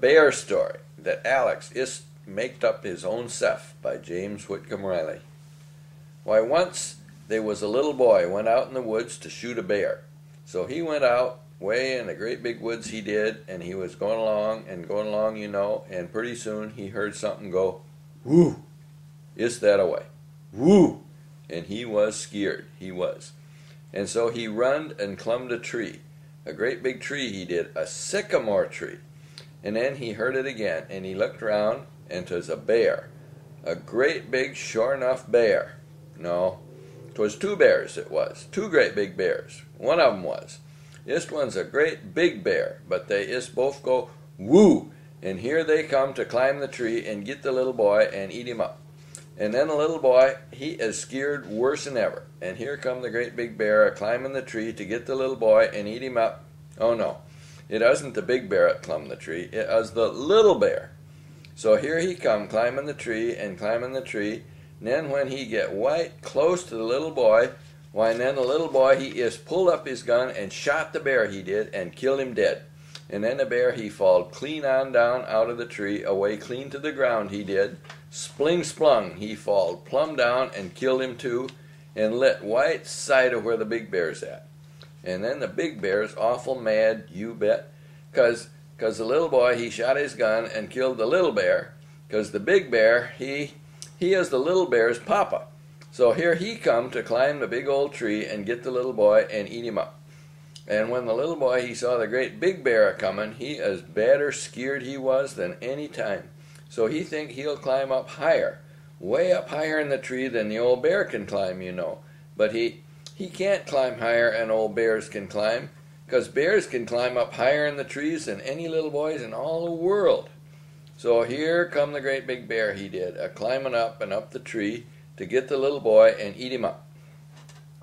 bear story that Alex is maked up his own self by James Whitcomb Riley. Why, once there was a little boy went out in the woods to shoot a bear. So he went out way in the great big woods he did, and he was going along, and pretty soon he heard something go, whoo, is that a way? Whoo! And he was scared, he was. And so he runned and clumbed a tree, a great big tree he did, a sycamore tree. And then he heard it again, and he looked around, and 'twas a bear, a great big, sure enough bear. No, 'twas two bears it was, two great big bears. One of them was. This one's a great big bear, but they just both go, whoo! And here they come to climb the tree and get the little boy and eat him up. And then the little boy, he is scared worse than ever. And here come the great big bear climbing the tree to get the little boy and eat him up. Oh no, it wasn't the big bear that climbed the tree, it was the little bear. So here he come climbing the tree and climbing the tree. And then when he get right close to the little boy, why, and then the little boy, he is pulled up his gun and shot the bear, he did, and killed him dead. And then the bear, he falled clean on down out of the tree, away clean to the ground, he did. Spling splung, he falled plumb down and killed him too, and lit right side of where the big bear's at. And then the big bear's awful mad, you bet, 'cause the little boy, he shot his gun and killed the little bear, 'cause the big bear, he is the little bear's papa. So here he come to climb the big old tree and get the little boy and eat him up. And when the little boy, he saw the great big bear a-coming, he as badder scared he was than any time. So he think he'll climb up higher, way up higher in the tree than the old bear can climb, you know. But he can't climb higher than old bears can climb, 'cause bears can climb up higher in the trees than any little boys in all the world. So here come the great big bear, he did, a-climbing up and up the tree to get the little boy and eat him up.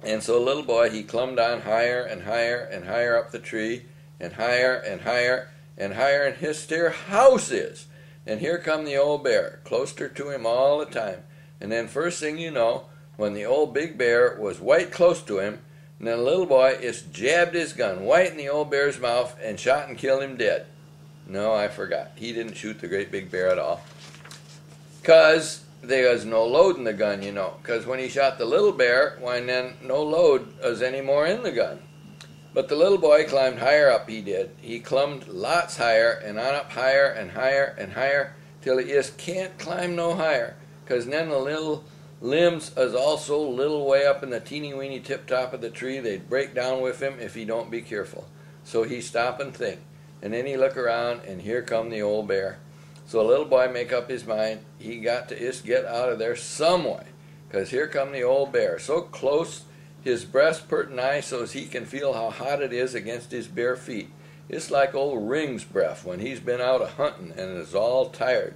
And so the little boy, he climbed on higher and higher and higher up the tree, and higher and higher and higher, and his there house is. And here come the old bear, closer to him all the time. And then first thing you know, when the old big bear was right close to him, and then the little boy is jabbed his gun right in the old bear's mouth and shot and killed him dead. No, I forgot. He didn't shoot the great big bear at all. 'Cause there was no load in the gun, you know. 'Cause when he shot the little bear, why then no load was any more in the gun. But the little boy climbed higher up, he did. He climbed lots higher and on up higher and higher and higher till he just can't climb no higher. 'Cause then the little limbs is also little way up in the teeny weeny tip top of the tree. They'd break down with him if he don't be careful. So he stop and think. And then he look around, and here come the old bear. So the little boy make up his mind he got to just get out of there some way. 'Cause here come the old bear, so close, his breast pert nigh so's he can feel how hot it is against his bare feet. It's like old Ring's breath when he's been out a-hunting and is all tired.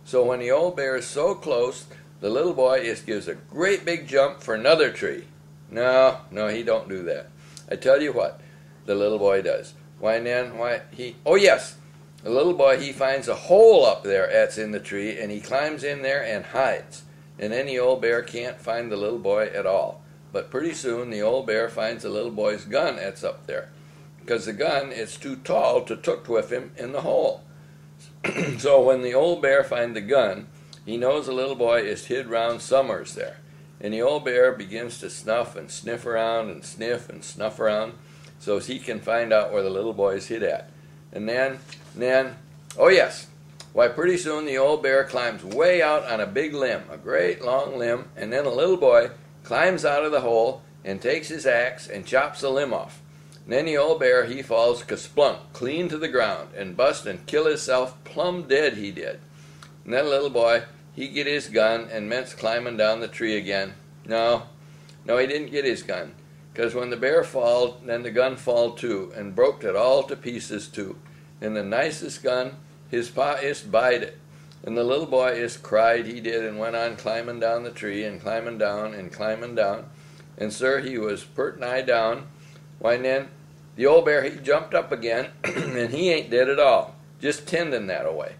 So when the old bear is so close, the little boy just gives a great big jump for another tree. No, he don't do that. I tell you what the little boy does. Oh yes, the little boy, he finds a hole up there that's in the tree, and he climbs in there and hides. And then the old bear can't find the little boy at all. But pretty soon the old bear finds the little boy's gun that's up there, because the gun is too tall to took with him in the hole. So when the old bear finds the gun, he knows the little boy is hid round somewheres there. And the old bear begins to snuff and sniff around and sniff and snuff around, so as he can find out where the little boy is hid at. And then, oh yes, why pretty soon the old bear climbs way out on a big limb, a great long limb, and then the little boy climbs out of the hole and takes his axe and chops the limb off. And then the old bear, he falls kasplunk clean to the ground and bust and kill himself plumb dead, he did. And then the little boy, he get his gun and ments climbing down the tree again. No, he didn't get his gun. 'Cause when the bear fall, then the gun fall too, and broke it all to pieces too. And the nicest gun, his pa is bide it. And the little boy is cried, he did, and went on climbing down the tree, and climbing down, and climbing down. And sir, he was pert nigh down. Why then, the old bear, he jumped up again, and he ain't dead at all, just tending that away.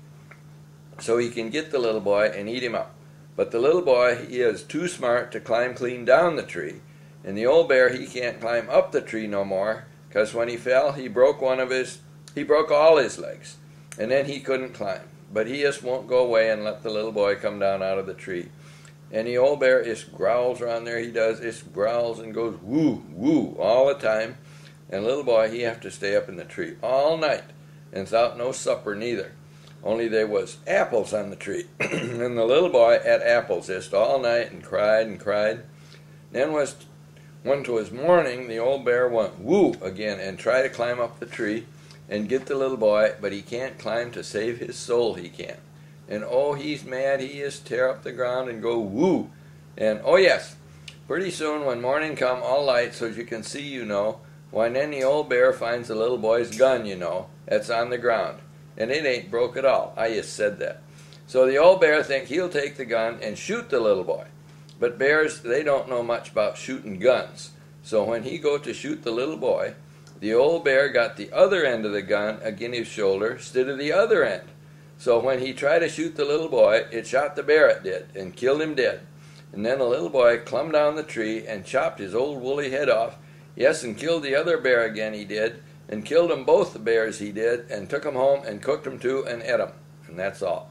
So he can get the little boy and eat him up. But the little boy, he is too smart to climb clean down the tree. And the old bear, he can't climb up the tree no more, 'cause when he fell, he broke all his legs. and then he couldn't climb. But he just won't go away and let the little boy come down out of the tree. And the old bear just growls around there. He does, just growls and goes woo, woo all the time. And little boy, he have to stay up in the tree all night, and without no supper neither. Only there was apples on the tree. And the little boy ate apples just all night and cried and cried. Then when 'twas morning, the old bear went woo again and tried to climb up the tree and get the little boy, but he can't climb to save his soul, he can't. And oh, he's mad. He just tear up the ground and go woo. And oh yes, pretty soon when morning come, all light so you can see, you know, why then the old bear finds the little boy's gun, you know, that's on the ground. And it ain't broke at all. I just said that. So the old bear think he'll take the gun and shoot the little boy. But bears, they don't know much about shooting guns. So when he go to shoot the little boy, the old bear got the other end of the gun agin his shoulder instead of the other end. So when he tried to shoot the little boy, it shot the bear, it did, and killed him dead. And then the little boy clumb down the tree and chopped his old woolly head off. Yes, and killed the other bear again, he did, and killed them both, the bears, he did, and took them home and cooked them too and ate them. And that's all.